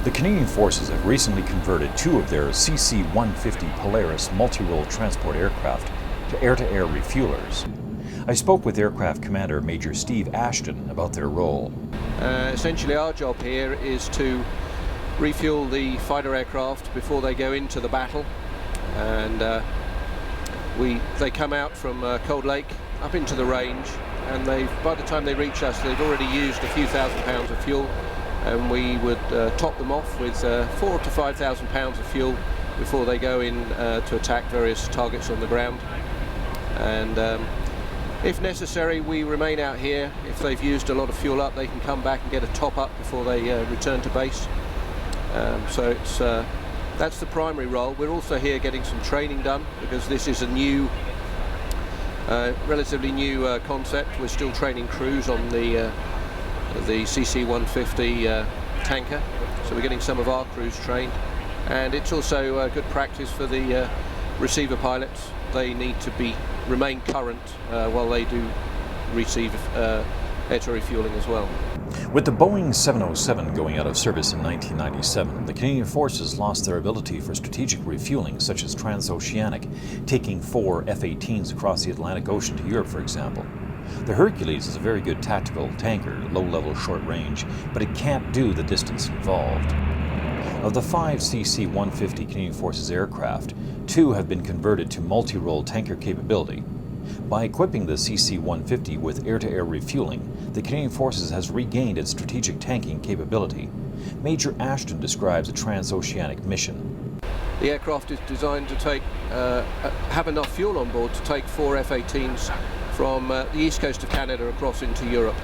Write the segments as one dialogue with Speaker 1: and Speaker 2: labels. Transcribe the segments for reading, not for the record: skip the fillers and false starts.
Speaker 1: The Canadian Forces have recently converted two of their CC150 Polaris multi-role transport aircraft to air-to-air refuelers. I spoke with Aircraft Commander Major Steve Ashton about their role.
Speaker 2: Essentially our job here is to refuel the fighter aircraft before they go into the battle, and they come out from Cold Lake up into the range, and by the time they reach us they've already used a few thousand pounds of fuel, and we would top them off with 4,000 to 5,000 pounds of fuel before they go in to attack various targets on the ground. And if necessary, we remain out here. If they've used a lot of fuel up, they can come back and get a top up before they return to base. So that's the primary role. We're also here getting some training done because this is a new, relatively new concept. We're still training crews on the CC150 tanker, so we're getting some of our crews trained, and it's also good practice for the receiver pilots. They need to remain current while they do receive air-to refueling as well.
Speaker 1: With the Boeing 707 going out of service in 1997, the Canadian Forces lost their ability for strategic refueling, such as transoceanic, taking 4 F-18s across the Atlantic Ocean to Europe, for example. The Hercules is a very good tactical tanker, low-level, short range, but it can't do the distance involved. Of the 5 CC-150 Canadian Forces aircraft, 2 have been converted to multi-role tanker capability. By equipping the CC-150 with air-to-air refueling, the Canadian Forces has regained its strategic tanking capability. Major Ashton describes a transoceanic mission.
Speaker 2: The aircraft is designed to have enough fuel on board to take 4 F-18s from the east coast of Canada across into Europe.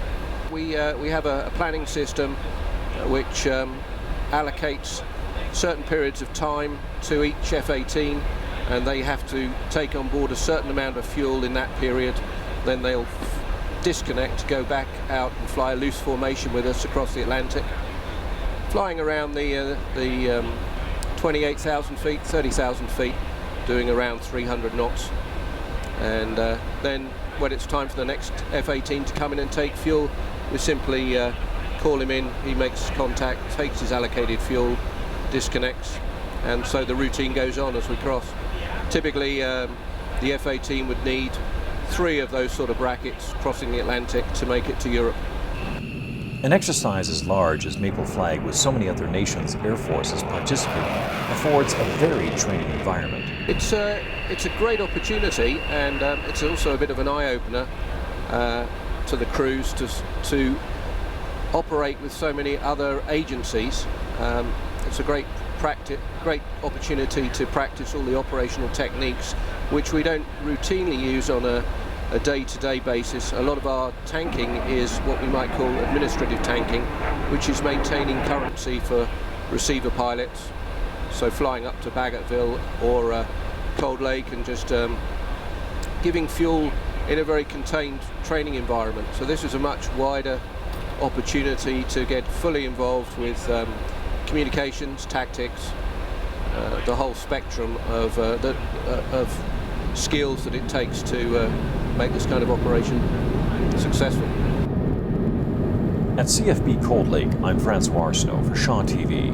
Speaker 2: We have a planning system which allocates certain periods of time to each F-18, and they have to take on board a certain amount of fuel in that period. Then they'll disconnect, go back out and fly a loose formation with us across the Atlantic, flying around the 28,000 feet, 30,000 feet, doing around 300 knots. And then when it's time for the next F-18 to come in and take fuel, we simply call him in, he makes contact, takes his allocated fuel, disconnects, and so the routine goes on as we cross. Typically the F-18 would need 3 of those sort of brackets crossing the Atlantic to make it to Europe.
Speaker 1: An exercise as large as Maple Flag, with so many other nations' air forces participating, affords a varied training environment.
Speaker 2: It's a great opportunity, and it's also a bit of an eye-opener to the crews to operate with so many other agencies. It's a great opportunity to practice all the operational techniques which we don't routinely use on a day-to-day basis. A lot of our tanking is what we might call administrative tanking, which is maintaining currency for receiver pilots, so flying up to Bagotville or Cold Lake and just giving fuel in a very contained training environment. So this is a much wider opportunity to get fully involved with communications, tactics, the whole spectrum of skills that it takes to make this kind of operation successful.
Speaker 1: At CFB Cold Lake, I'm Francois Arsenault for Shaw TV.